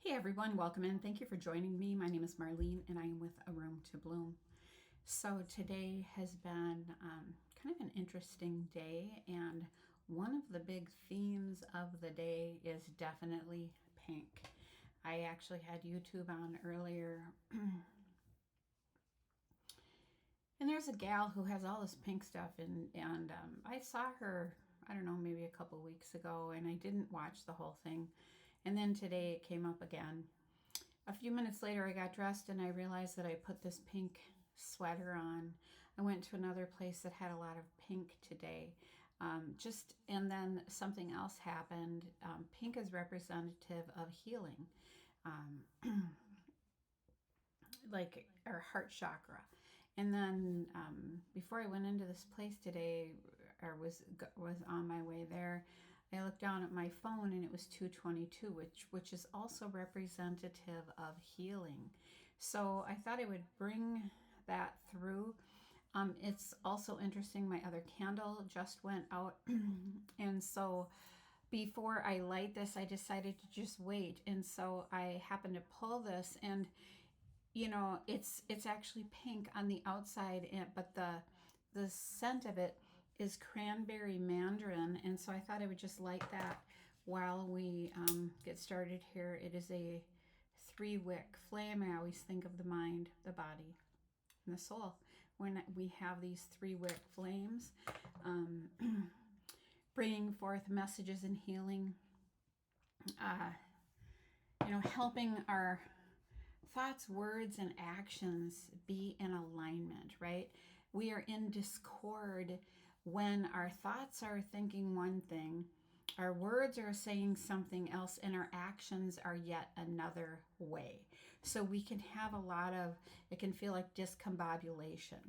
Hey everyone, welcome in. Thank you for joining me. My name is Marlene and I am with A Room to Bloom. So today has been kind of an interesting day, and one of the big themes of the day is definitely pink. I actually had YouTube on earlier, and there's a gal who has all this pink stuff, and I saw her, I don't know, maybe a couple weeks ago, and I didn't watch the whole thing. And then today it came up again. A few minutes later, I got dressed and I realized that I put this pink sweater on. I went to another place that had a lot of pink today. And then something else happened. Pink is representative of healing, um, like our heart chakra. And then before I went into this place today, or was on my way there, I looked down at my phone and it was 2:22, which is also representative of healing. So I thought I would bring that through. It's also interesting. My other candle just went out, and so before I light this, I decided to just wait. And so I happened to pull this, and it's actually pink on the outside, but the scent of it is cranberry mandarin, and so I thought I would just light that while we get started here. It is a 3-wick flame. I always think of the mind, the body, and the soul when we have these 3-wick flames, bringing forth messages and healing, helping our thoughts, words, and actions be in alignment, right? We are in discord when our thoughts are thinking one thing, our words are saying something else, and our actions are yet another way. So we can have it can feel like discombobulation.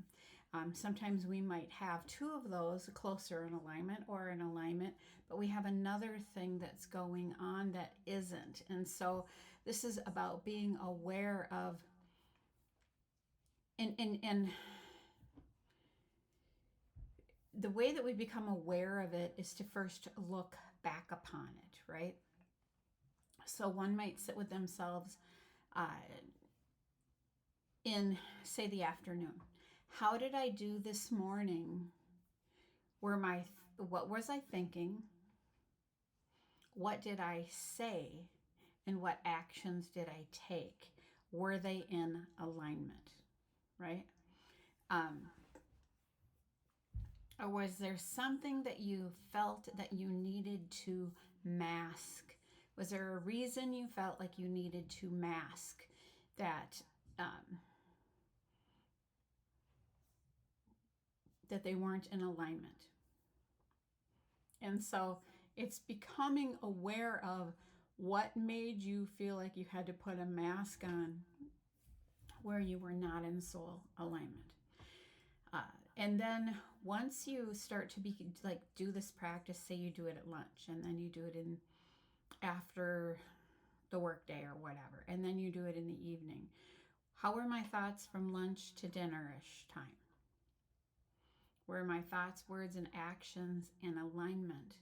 Sometimes we might have two of those closer in alignment or in alignment, but we have another thing that's going on that isn't. And so this is about being aware of, and the way that we become aware of it is to first look back upon it, right? So one might sit with themselves uh, in, say, the afternoon. How did I do this morning? What was I thinking? What did I say? And what actions did I take? Were they in alignment, right? Or was there something that you felt that you needed to mask? Was there a reason you felt like you needed to mask that that they weren't in alignment? And so it's becoming aware of what made you feel like you had to put a mask on where you were not in soul alignment. And then once you start to be like do this practice, say you do it at lunch, and then you do it in after the workday or whatever, and then you do it in the evening. How were my thoughts from lunch to dinner-ish time? Were my thoughts, words, and actions in alignment?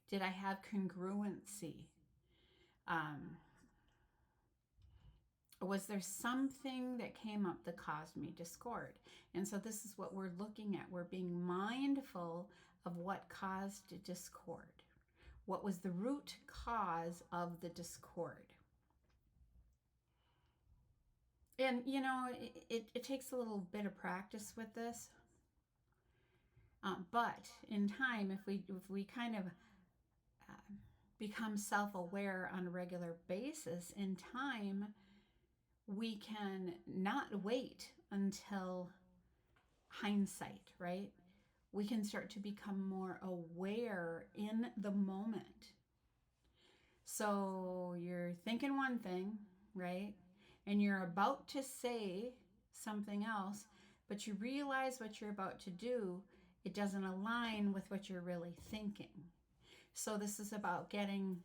Did I have congruency? Was there something that came up that caused me discord? And so this is what we're looking at. We're being mindful of what caused discord. What was the root cause of the discord? And it takes a little bit of practice with this. But in time, if we kind of become self-aware on a regular basis, in time, we can not wait until hindsight, right? We can start to become more aware in the moment. So you're thinking one thing, right? And you're about to say something else, but you realize what you're about to do, it doesn't align with what you're really thinking. So this is about getting,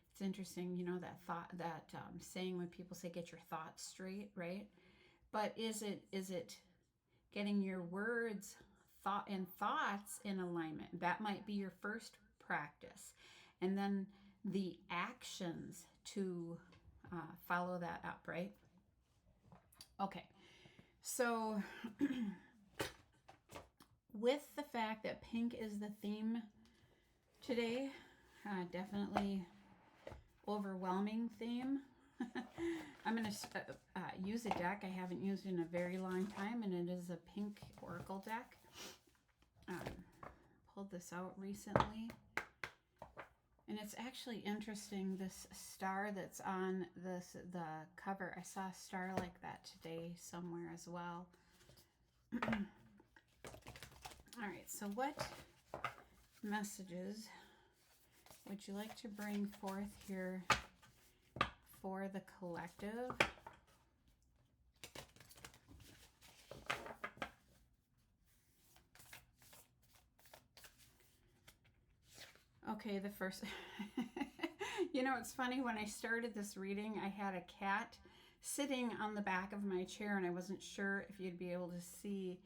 it's interesting, that thought, that saying when people say get your thoughts straight, right? But is it getting your words, thoughts in alignment? That might be your first practice. And then the actions to follow that up, right? Okay, so with the fact that pink is the theme today, definitely overwhelming theme. I'm going to use a deck I haven't used in a very long time, and it is a pink oracle deck. Pulled this out recently, and it's actually interesting, this star that's on the cover. I saw a star like that today somewhere as well. All right, so what messages would you like to bring forth here for the collective? Okay, the first, you know, it's funny, when I started this reading, I had a cat sitting on the back of my chair, and I wasn't sure if you'd be able to see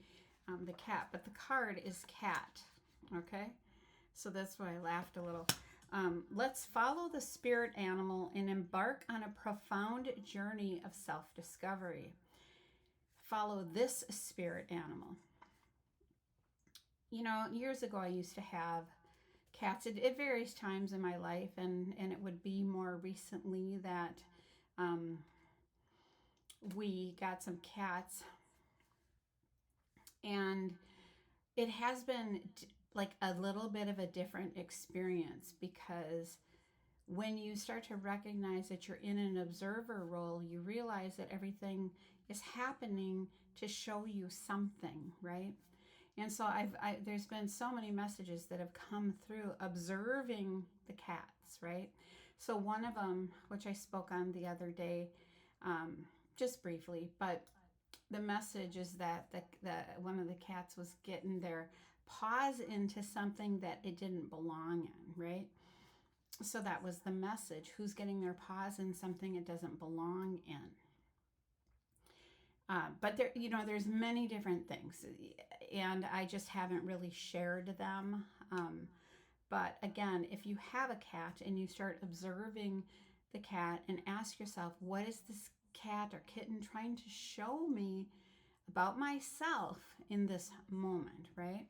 the cat, but the card is cat, okay? So that's why I laughed a little. Let's follow the spirit animal and embark on a profound journey of self-discovery. Follow this spirit animal. You know, years ago I used to have cats at various times in my life, and it would be more recently that we got some cats, and it has been like a little bit of a different experience, because when you start to recognize that you're in an observer role, you realize that everything is happening to show you something, right? And so there's been so many messages that have come through observing the cats, right? So one of them, which I spoke on the other day, just briefly, but the message is that the one of the cats was getting their paws into something that it didn't belong in, right? So that was the message. Who's getting their paws in something it doesn't belong in? But there, you know, there's many different things, and I just haven't really shared them. But again, if you have a cat and you start observing the cat and ask yourself, what is this cat or kitten trying to show me about myself in this moment, right?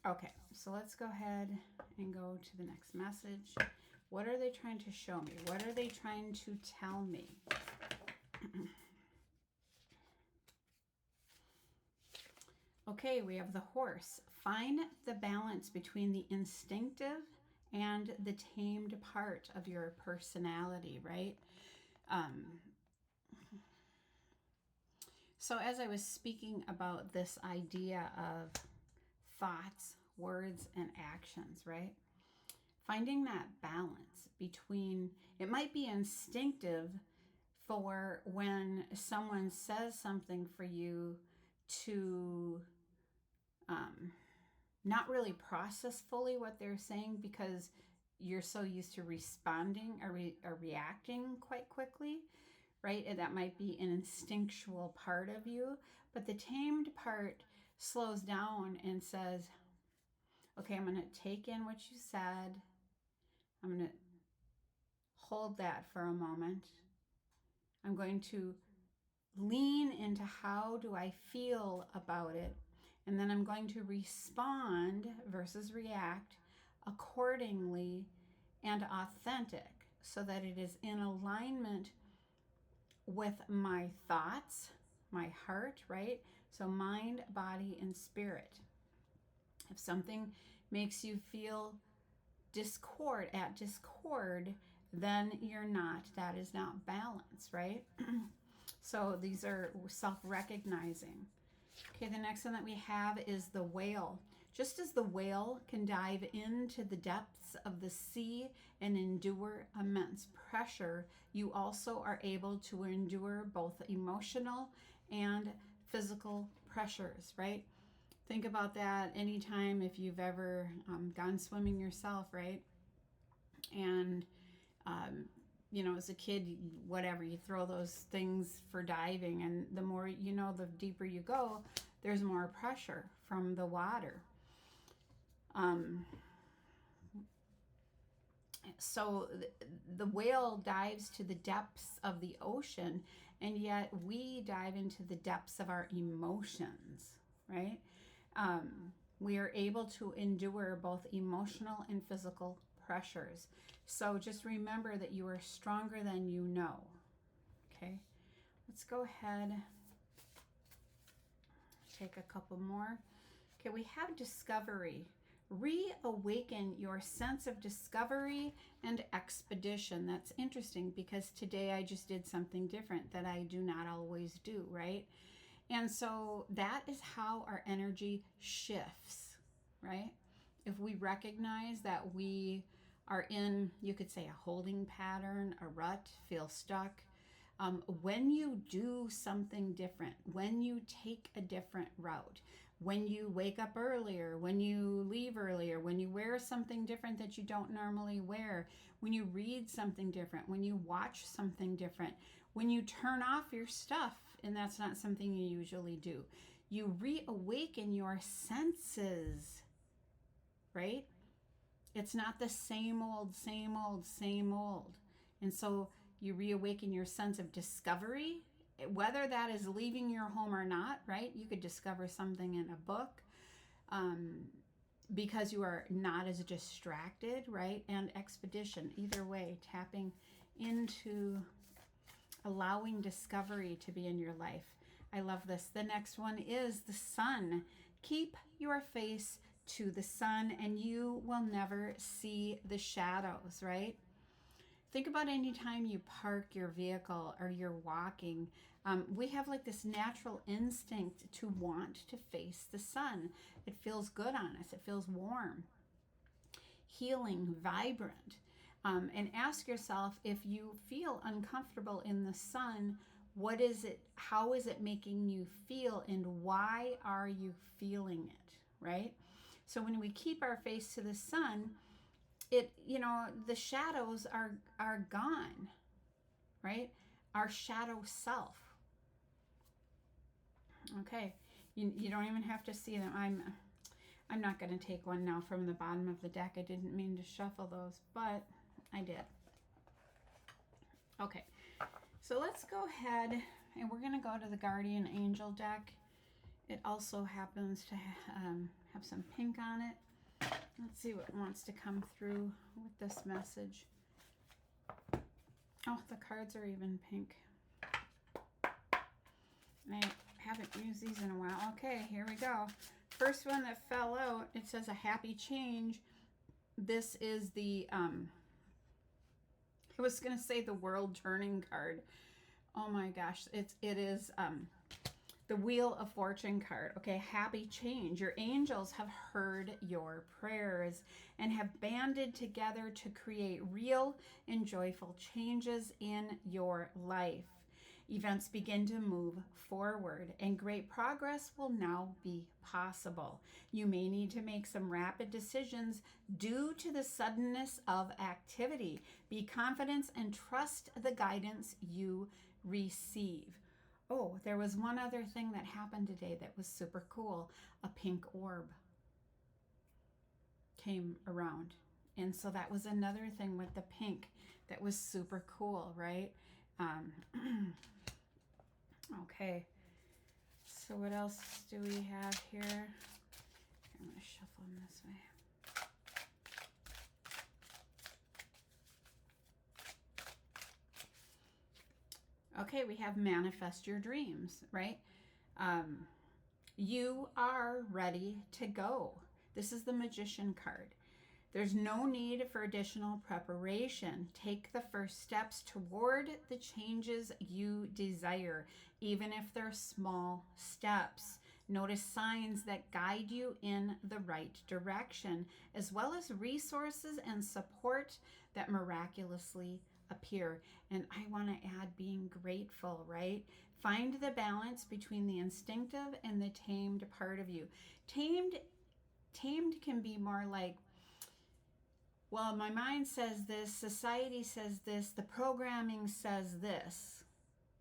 Okay, so let's go ahead and go to the next message. What are they trying to show me? What are they trying to tell me? Okay, we have the horse. Find the balance between the instinctive and the tamed part of your personality, right? So as I was speaking about this idea of thoughts, words, and actions, right? Finding that balance between, it might be instinctive for when someone says something for you to not really process fully what they're saying, because you're so used to responding or reacting quite quickly, right? And that might be an instinctual part of you, but the tamed part slows down and says, okay, I'm going to take in what you said. I'm going to hold that for a moment. I'm going to lean into how do I feel about it, and then I'm going to respond versus react accordingly and authentic, so that it is in alignment with my thoughts, my heart, right? So mind, body, and spirit. If something makes you feel discord, then you're not, that is not balance, right? So these are self-recognizing. Okay, the next one that we have is the whale. Just as the whale can dive into the depths of the sea and endure immense pressure, you also are able to endure both emotional and physical pressures, right? Think about that anytime if you've ever gone swimming yourself, right? And you know, as a kid, whatever, you throw those things for diving, and the more, you know, the deeper you go, there's more pressure from the water. So the whale dives to the depths of the ocean, and yet we dive into the depths of our emotions, right? um, we are able to endure both emotional and physical pressures. So just remember that you are stronger than you know. Okay, let's go ahead, take a couple more. Okay, we have discovery. Reawaken your sense of discovery and expedition. That's interesting because today I just did something different that I do not always do, right? And so that is how our energy shifts, right? If we recognize that we are in, you could say, a holding pattern, a rut, feel stuck, when you do something different, when you take a different route, when you wake up earlier, when you leave earlier, when you wear something different that you don't normally wear, when you read something different, when you watch something different, when you turn off your stuff, and that's not something you usually do, you reawaken your senses, right? It's not the same old, same old, same old. And so you reawaken your sense of discovery, whether that is leaving your home or not, right? You could discover something in a book, um, because you are not as distracted, right? And expedition, either way, tapping into allowing discovery to be in your life. I love this. The next one is the sun. Keep your face to the sun and you will never see the shadows, right? Think about any time you park your vehicle or you're walking. We have like this natural instinct to want to face the sun. It feels good on us. It feels warm, healing, vibrant. And ask yourself, if you feel uncomfortable in the sun, what is it? How is it making you feel? And why are you feeling it? Right? So when we keep our face to the sun, the shadows are gone, right? Our shadow self. Okay. You don't even have to see them. I'm not going to take one now from the bottom of the deck. I didn't mean to shuffle those, but I did. Okay, so let's go ahead and we're going to go to the Guardian Angel deck. It also happens to have some pink on it. Let's see what wants to come through with this message. Oh, the cards are even pink. I haven't used these in a while. Okay, here we go. First one that fell out, it says a happy change. This is the I was going to say the world turning card. Oh my gosh, it is the Wheel of Fortune card. Okay, happy change. Your angels have heard your prayers and have banded together to create real and joyful changes in your life. Events begin to move forward and great progress will now be possible. You may need to make some rapid decisions due to the suddenness of activity. Be confident and trust the guidance you receive. Oh, there was one other thing that happened today that was super cool. A pink orb came around. And so that was another thing with the pink that was super cool, right? Okay. So what else do we have here? I'm going to shuffle them this way. Okay, we have manifest your dreams, right? You are ready to go. This is the Magician card. There's no need for additional preparation. Take the first steps toward the changes you desire, even if they're small steps. Notice signs that guide you in the right direction, as well as resources and support that miraculously appear. And I want to add being grateful, right? Find the balance between the instinctive and the tamed part of you. Tamed can be more like, well, my mind says this, society says this, the programming says this,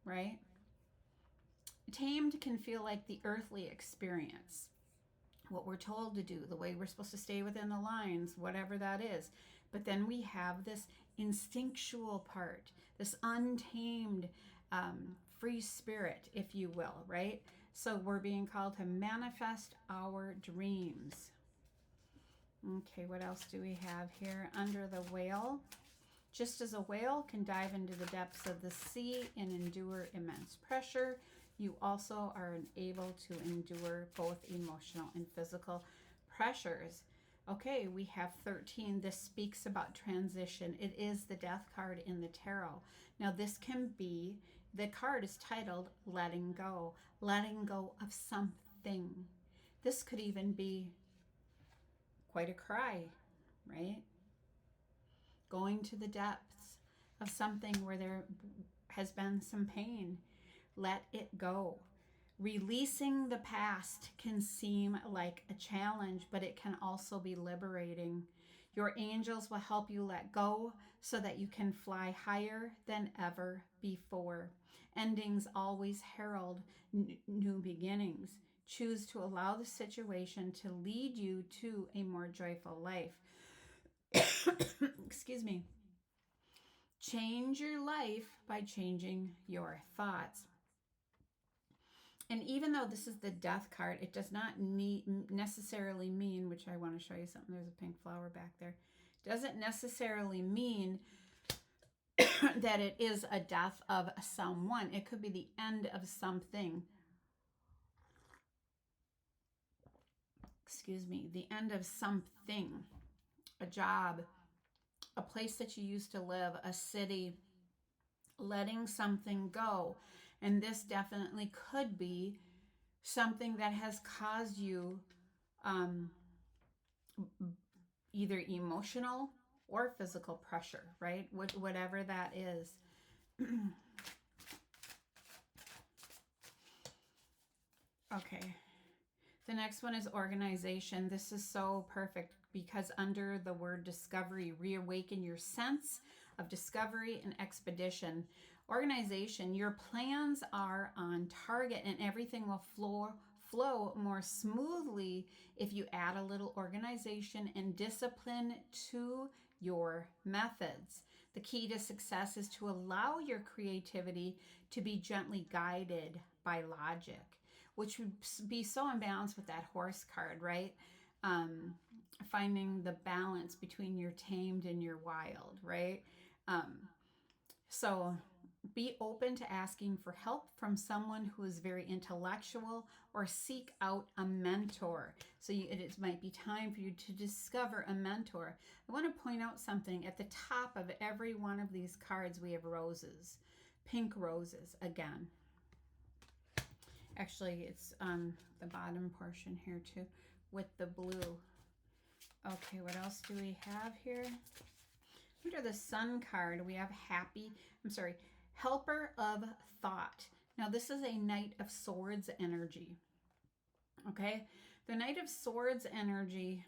right? Tamed can feel like the earthly experience, what we're told to do, the way we're supposed to stay within the lines, whatever that is. But then we have this instinctual part, this untamed, free spirit, if you will, right? So we're being called to manifest our dreams. Okay, what else do we have here? Under the whale. Just as a whale can dive into the depths of the sea and endure immense pressure, you also are able to endure both emotional and physical pressures. Okay, we have 13. This speaks about transition. It is the death card in the tarot. Now, this can be, the card is titled letting go of something. This could even be quite a cry, right? Going to the depths of something where there has been some pain. Let it go. Releasing the past can seem like a challenge, but it can also be liberating. Your angels will help you let go so that you can fly higher than ever before. Endings always herald new beginnings. Choose to allow the situation to lead you to a more joyful life. Excuse me. Change your life by changing your thoughts. And even though this is the death card, it does not necessarily mean, which I want to show you something, there's a pink flower back there, doesn't necessarily mean that it is a death of someone. It could be the end of something. Excuse me, the end of something, a job, a place that you used to live, a city, letting something go. And this definitely could be something that has caused you either emotional or physical pressure, right? Whatever that is. Okay. The next one is organization. This is so perfect because under the word discovery, reawaken your sense of discovery and expedition. Organization, your plans are on target and everything will flow more smoothly if you add a little organization and discipline to your methods. The key to success is to allow your creativity to be gently guided by logic, which would be so imbalanced with that horse card, right? Finding the balance between your tamed and your wild, right? So be open to asking for help from someone who is very intellectual or seek out a mentor. So it might be time for you to discover a mentor. I want to point out something. At the top of every one of these cards, we have roses, pink roses again. Actually, it's on the bottom portion here too with the blue. Okay, what else do we have here? Under the sun card, we have helper of thought. Now, this is a Knight of Swords energy. Okay, the Knight of Swords energy.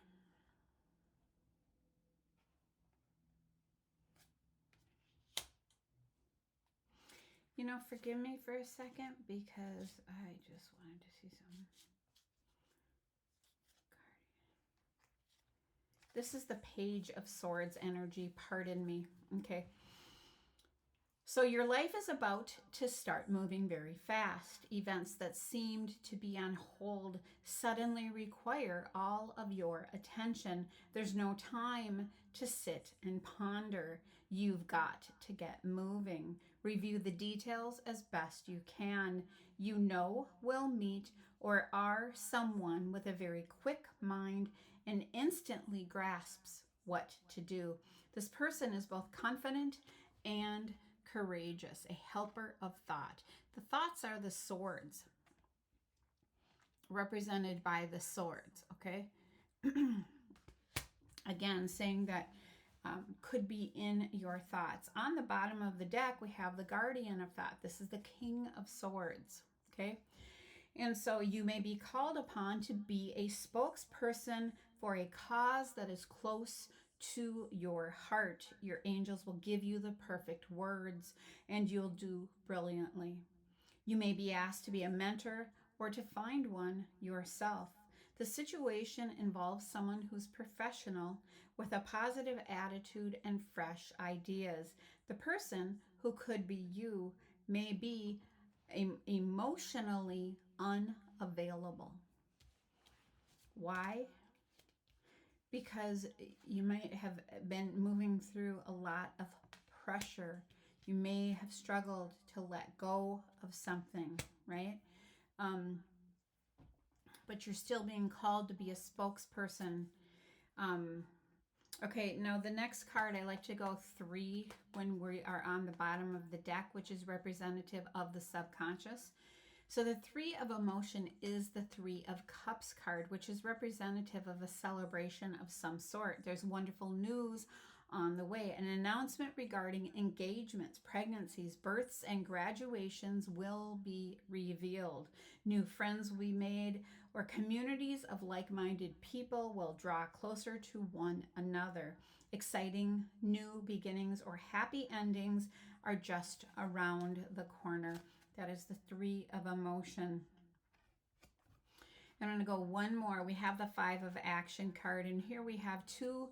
You know, forgive me for a second because I just wanted to see something. This is the Page of Swords energy. Pardon me. Okay. So your life is about to start moving very fast. Events that seemed to be on hold suddenly require all of your attention. There's no time to sit and ponder. You've got to get moving. Review the details as best you can. You know will meet or are someone with a very quick mind and instantly grasps what to do. This person is both confident and courageous, a helper of thought. The thoughts are the swords, represented by the swords, okay? Again, saying that could be in your thoughts. On the bottom of the deck, we have the guardian of thought. This is the King of Swords, okay? And so you may be called upon to be a spokesperson for a cause that is close to your heart. Your angels will give you the perfect words and you'll do brilliantly. You may be asked to be a mentor or to find one yourself. The situation involves someone who's professional with a positive attitude and fresh ideas. The person, who could be you, may be emotionally unavailable. Why? Because you might have been moving through a lot of pressure. You may have struggled to let go of something, right? Um, but you're still being called to be a spokesperson. Um, okay, now the next card, I like to go 3 when we are on the bottom of the deck, which is representative of the subconscious. So the 3 of emotion is the 3 of cups card, which is representative of a celebration of some sort. There's wonderful news on the way. An announcement regarding engagements, pregnancies, births, and graduations will be revealed. New friends will be made, or communities of like-minded people will draw closer to one another. Exciting new beginnings or happy endings are just around the corner. That is the 3 of emotion. I'm going to go one more. We have the 5 of action card, and here we have two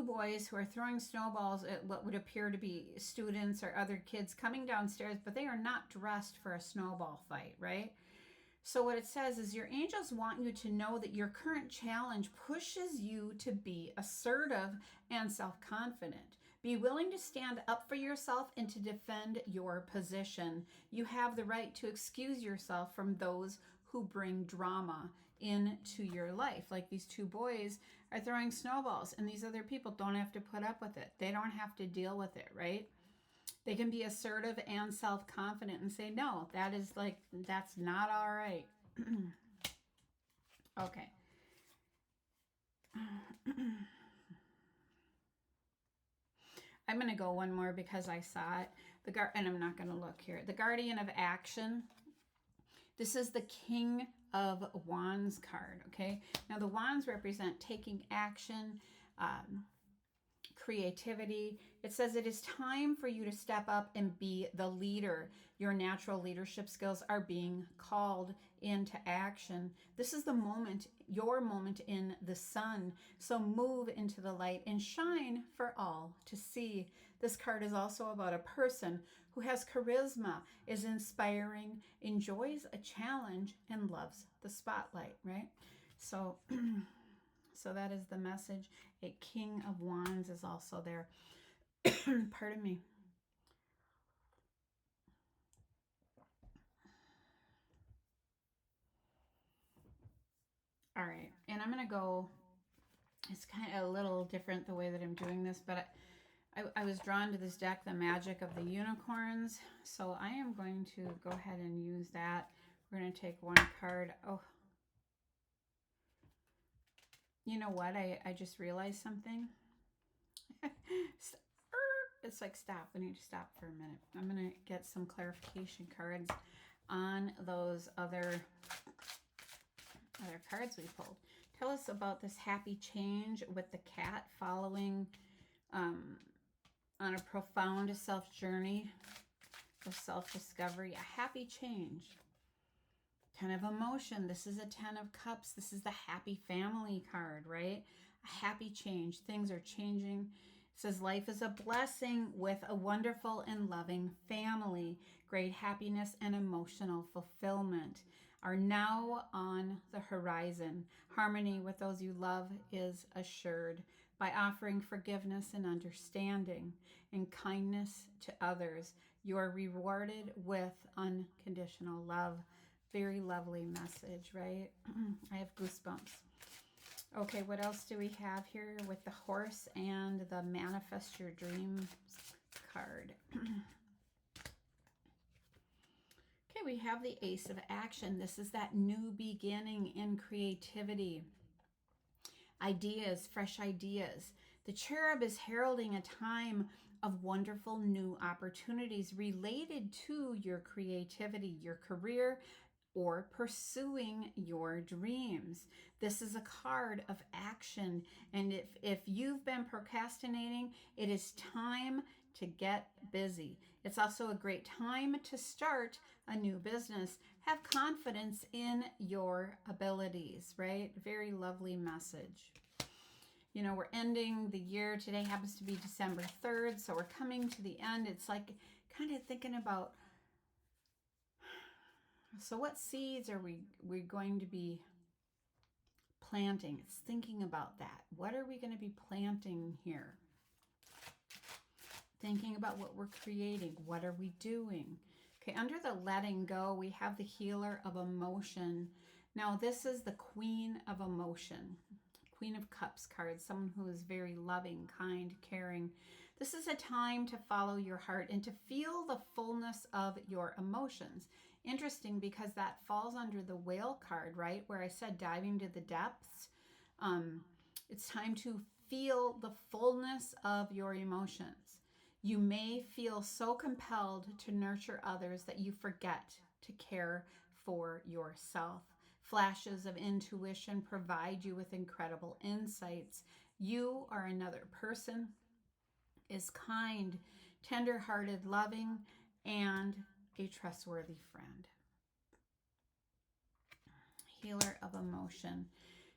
boys who are throwing snowballs at what would appear to be students or other kids coming downstairs, but they are not dressed for a snowball fight, right? So what it says is your angels want you to know that your current challenge pushes you to be assertive and self-confident. Be willing to stand up for yourself and to defend your position. You have the right to excuse yourself from those who bring drama into your life. Like these 2 boys are throwing snowballs, and these other people don't have to put up with it. They don't have to deal with it, right? They can be assertive and self-confident and say, no, that's not all right. Okay. I'm going to go one more because I saw it. And I'm not going to look here. The Guardian of Action. This is the King of Wands card, okay? Now, the wands represent taking action, creativity. It says it is time for you to step up and be the leader. Your natural leadership skills are being called into action. This is the moment, your moment in the sun. So move into the light and shine for all to see. This card is also about a person who has charisma, is inspiring, enjoys a challenge, and loves the spotlight, right? So so that is the message. A King of Wands is also there. Pardon me. All right, and I'm going to go, it's kind of a little different the way that I'm doing this, but I was drawn to this deck, the Magic of the Unicorns, so I am going to go ahead and use that. We're going to take one card. Oh, you know what? I just realized something. It's like, stop. I need to stop for a minute. I'm going to get some clarification cards on those other cards we pulled. Tell us about this happy change with the cat following on a profound self-journey of self-discovery. A happy change. 10 of emotion. This is a 10 of cups. This is the happy family card, right? A happy change. Things are changing. It says life is a blessing with a wonderful and loving family. Great happiness and emotional fulfillment are now on the horizon. Harmony with those you love is assured by offering forgiveness and understanding and kindness to others. You are rewarded with unconditional love. Very lovely message, right? I have goosebumps. Okay, what else do we have here with the horse and the Manifest Your Dreams card? Okay, we have the Ace of Action. This is that new beginning in creativity. Ideas, fresh ideas. The cherub is heralding a time of wonderful new opportunities related to your creativity, your career, or pursuing your dreams. This is a card of action, and if you've been procrastinating, it is time to get busy. It's also a great time to start a new business. Have confidence in your abilities, right? Very lovely message. You know, we're ending the year. Today happens to be December 3rd, so we're coming to the end. It's like kind of thinking about, so what seeds are we going to be planting? It's thinking about that. What are we going to be planting here? Thinking about what we're creating. What are we doing? Okay, under the letting go, we have the healer of emotion. Now, this is the queen of emotion. Queen of Cups card, someone who is very loving, kind, caring. This is a time to follow your heart and to feel the fullness of your emotions. Interesting, because that falls under the whale card, right? Where I said diving to the depths. It's time to feel the fullness of your emotions. You may feel so compelled to nurture others that you forget to care for yourself. Flashes of intuition provide you with incredible insights. You or another person is kind, tender-hearted, loving, and a trustworthy friend. Healer of emotion.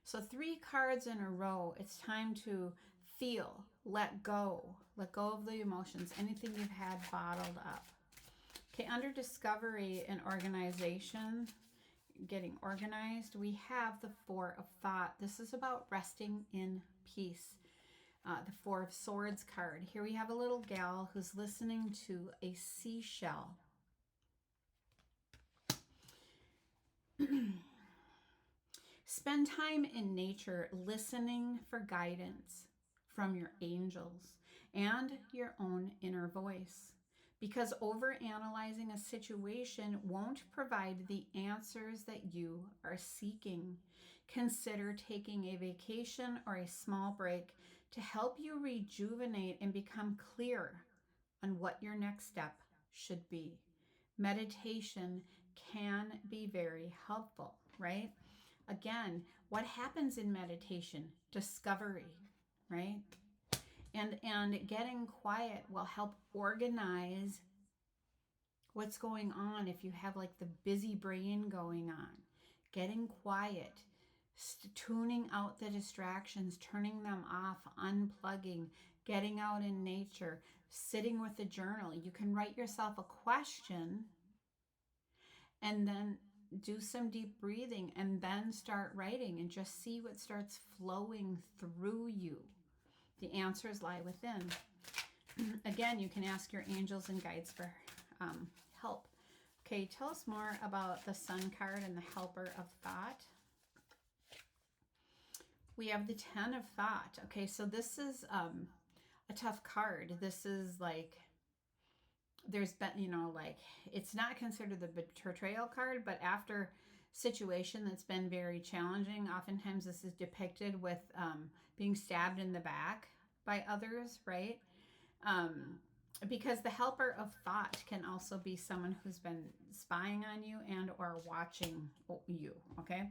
So 3 cards in a row. It's time to feel, let go of the emotions, anything you've had bottled up. Okay, under discovery and organization, getting organized, we have the 4 of thought. This is about resting in peace. The 4 of swords card. Here we have a little gal who's listening to a seashell. Spend time in nature listening for guidance from your angels and your own inner voice. Because overanalyzing a situation won't provide the answers that you are seeking. Consider taking a vacation or a small break to help you rejuvenate and become clear on what your next step should be. Meditation can be very helpful, right? Again, what happens in meditation? Discovery, right? And getting quiet will help organize what's going on. If you have like the busy brain going on, getting quiet, tuning out the distractions, turning them off, unplugging, getting out in nature, sitting with a journal. You can write yourself a question and then do some deep breathing and then start writing and just see what starts flowing through you. The answers lie within. Again, you can ask your angels and guides for help. Okay, tell us more about the Sun card and the Helper of Thought. We have the 10 of Thought. Okay, so this is a tough card. This is like, there's been, you know, like, it's not considered the betrayal card, but after situation that's been very challenging, oftentimes this is depicted with being stabbed in the back by others, right? Because the helper of thought can also be someone who's been spying on you and or watching you, okay?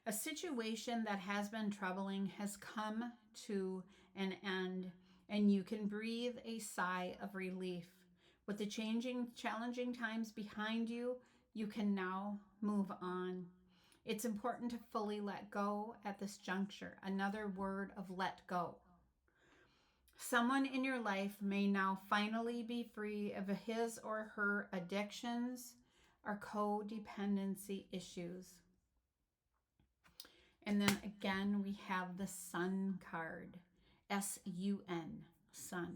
A situation that has been troubling has come to an end, and you can breathe a sigh of relief. With the challenging times behind you, you can now move on. It's important to fully let go at this juncture. Another word of let go. Someone in your life may now finally be free of his or her addictions or codependency issues. And then again, we have the Sun card. S-U-N, Sun.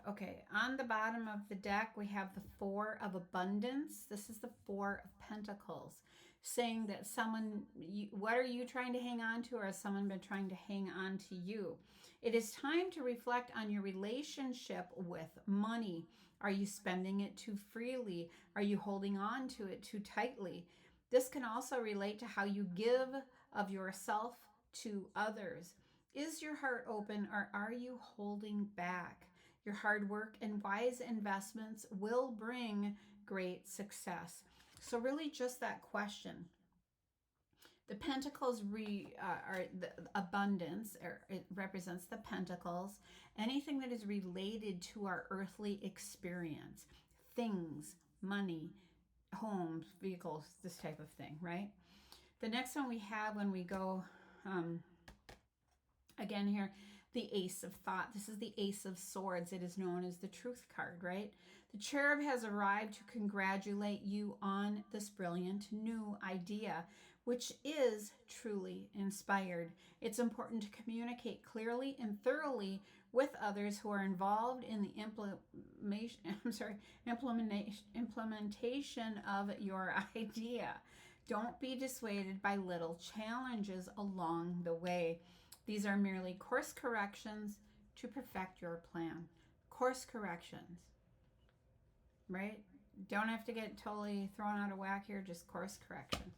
Okay, on the bottom of the deck, we have the 4 of Abundance. This is the 4 of Pentacles, saying that someone, what are you trying to hang on to, or has someone been trying to hang on to you? It is time to reflect on your relationship with money. Are you spending it too freely? Are you holding on to it too tightly? This can also relate to how you give of yourself to others. Is your heart open, or are you holding back? Your hard work and wise investments will bring great success. So really just that question. The pentacles are the abundance, or it represents the pentacles. Anything that is related to our earthly experience, things, money, homes, vehicles, this type of thing, right? The next one we have when we go again here, the Ace of Thought. This is the Ace of Swords. It is known as the Truth card, right? The cherub has arrived to congratulate you on this brilliant new idea, which is truly inspired. It's important to communicate clearly and thoroughly with others who are involved in the implementation of your idea. Don't be dissuaded by little challenges along the way. These are merely course corrections to perfect your plan. Course corrections, right? Don't have to get totally thrown out of whack here, just course correction.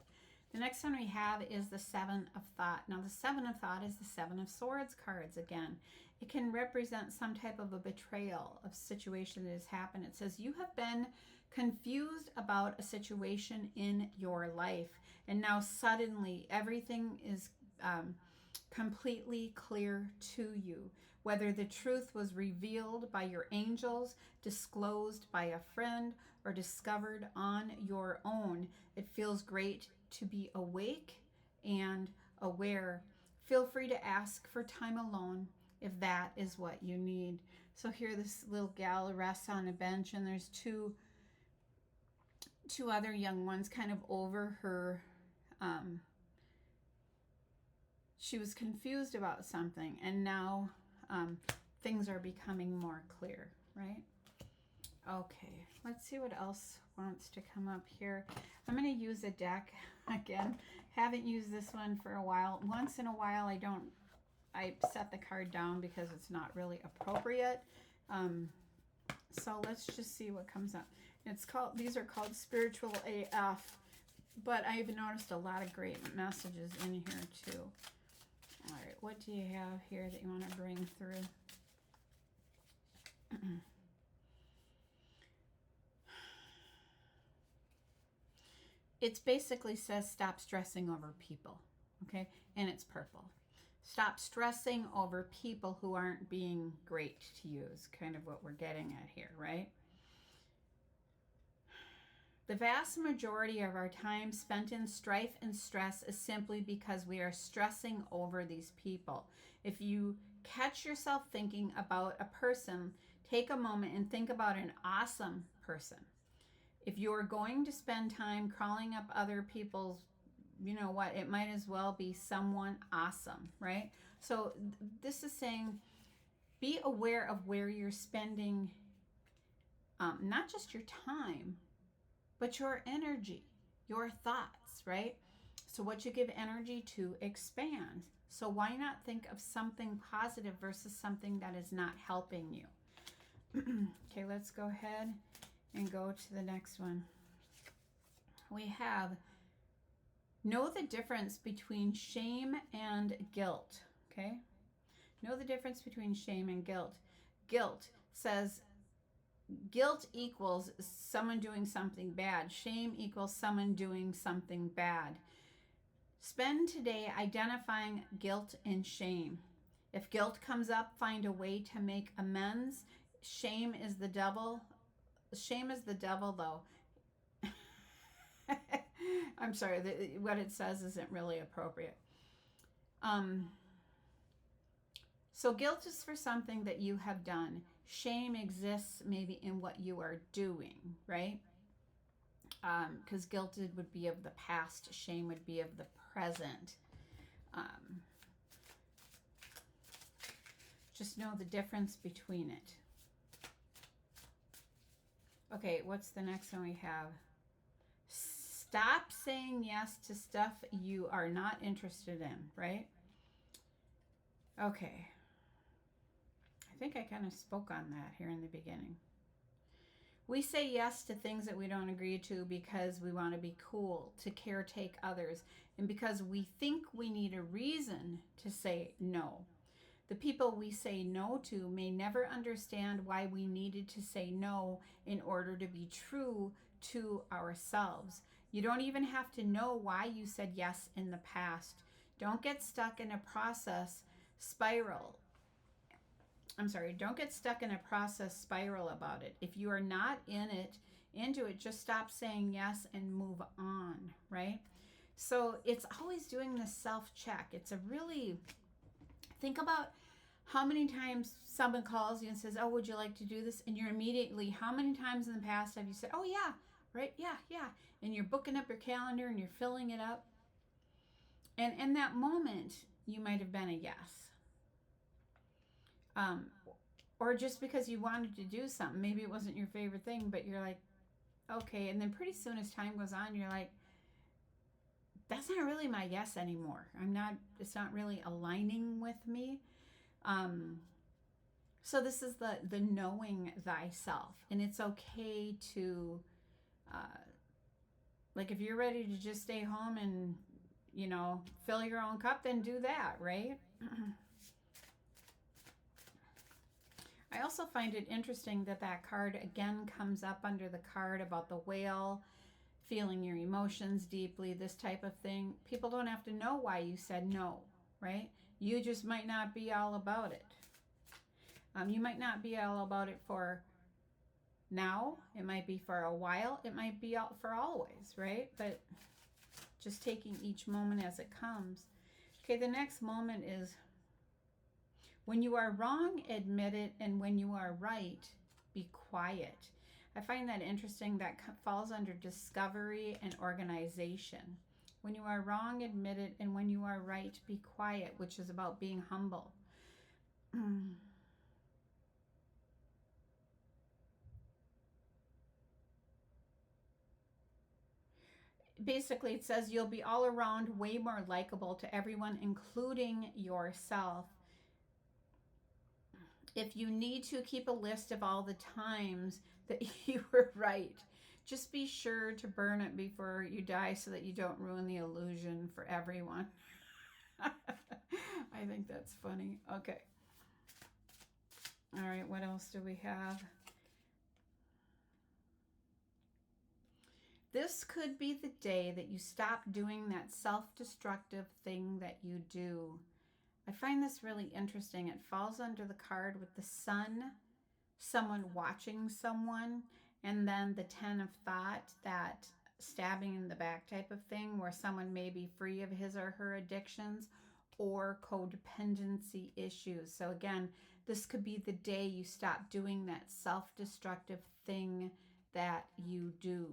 The next one we have is the Seven of Thought. Now, the Seven of Thought is the Seven of Swords cards again. It can represent some type of a betrayal of situation that has happened. It says you have been confused about a situation in your life, and now suddenly everything is completely clear to you. Whether the truth was revealed by your angels, disclosed by a friend, or discovered on your own, it feels great to be awake and aware. Feel free to ask for time alone if that is what you need. So here this little gal rests on a bench, and there's two other young ones kind of over her. She was confused about something, and now things are becoming more clear, right? Okay, let's see what else wants to come up here. I'm going to use a deck again. Haven't used this one for a while. Once in a while, I set the card down because it's not really appropriate. So let's just see what comes up. These are called Spiritual AF, but I've noticed a lot of great messages in here too. All right, what do you have here that you want to bring through? It basically says stop stressing over people, okay? And it's purple. Stop stressing over people who aren't being great to you is kind of what we're getting at here, right? The vast majority of our time spent in strife and stress is simply because we are stressing over these people. If you catch yourself thinking about a person, take a moment and think about an awesome person. If you're going to spend time crawling up other people's, you know what, it might as well be someone awesome, right? So this is saying be aware of where you're spending not just your time, but your energy, your thoughts, right? So what you give energy to expands. So why not think of something positive versus something that is not helping you? Okay, let's go ahead and go to the next one. We have know the difference between shame and guilt, okay? Know the difference between shame and guilt. Guilt says guilt equals someone doing something bad. Shame equals someone doing something bad. Spend today identifying guilt and shame. If guilt comes up, find a way to make amends. Shame is the devil. Shame is the devil, though. I'm sorry, what it says isn't really appropriate. So guilt is for something that you have done. Shame exists maybe in what you are doing, right? Because guilt would be of the past, shame would be of the present. Just know the difference between it. Okay, what's the next one we have? Stop saying yes to stuff you are not interested in, right? Okay. I think I kind of spoke on that here in the beginning. We say yes to things that we don't agree to because we want to be cool, to caretake others, and because we think we need a reason to say no. The people we say no to may never understand why we needed to say no in order to be true to ourselves. You don't even have to know why you said yes in the past. Don't get stuck in a process spiral. Don't get stuck in a process spiral about it. If you are not into it, just stop saying yes and move on, right? So it's always doing this self-check. It's a really, think about how many times someone calls you and says, oh, would you like to do this? And you're immediately, how many times in the past have you said, oh yeah, right, yeah. And you're booking up your calendar and you're filling it up. And in that moment, you might have been a yes. Or just because you wanted to do something, maybe it wasn't your favorite thing, but you're like, okay. And then pretty soon as time goes on, you're like, that's not really my yes anymore. It's not really aligning with me. So this is the knowing thyself. And it's okay to, like if you're ready to just stay home and, fill your own cup, then do that, right? I also find it interesting that card again comes up under the card about the whale, feeling your emotions deeply, this type of thing. People don't have to know why you said no, right? You just might not be all about it. You might not be all about it for now. It might be for a while. It might be for always, right? But just taking each moment as it comes. Okay, the next moment is, when you are wrong, admit it, and when you are right, be quiet. I find that interesting. That falls under discovery and organization. When you are wrong, admit it, and when you are right, be quiet, which is about being humble. Basically, it says you'll be all around way more likable to everyone, including yourself. If you need to, keep a list of all the times that you were right. Just be sure to burn it before you die so that you don't ruin the illusion for everyone. I think that's funny. Okay. All right, what else do we have? This could be the day that you stop doing that self-destructive thing that you do. I find this really interesting. It falls under the card with the sun, someone watching someone, and then the 10 of thought, that stabbing in the back type of thing, where someone may be free of his or her addictions or codependency issues. So again, this could be the day you stop doing that self-destructive thing that you do.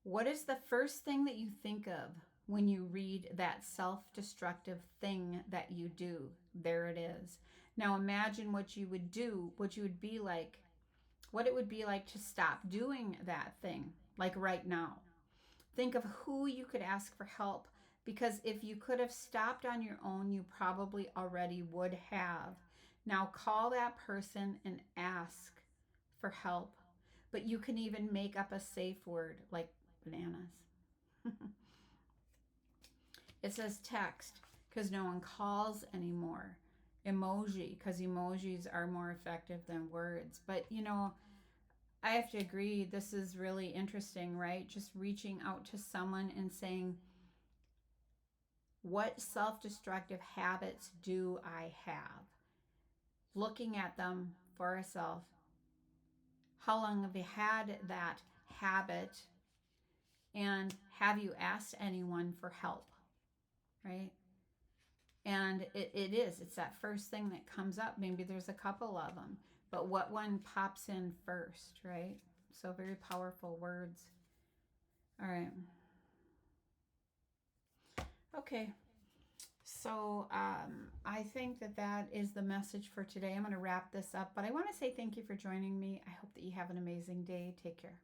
What is the first thing that you think of when you read that self-destructive thing that you do? There it is. Now imagine what you would do, what it would be like to stop doing that thing, like right now. Think of who you could ask for help, because if you could have stopped on your own, you probably already would have. Now call that person and ask for help. But you can even make up a safe word like bananas. It says text, because no one calls anymore. Emoji, because emojis are more effective than words. But I have to agree, this is really interesting, right? Just reaching out to someone and saying, what self-destructive habits do I have? Looking at them for ourselves. How long have you had that habit? And have you asked anyone for help? Right? And it's that first thing that comes up. Maybe there's a couple of them, but what one pops in first, right? So very powerful words. All right. Okay. So I think that is the message for today. I'm going to wrap this up, but I want to say thank you for joining me. I hope that you have an amazing day. Take care.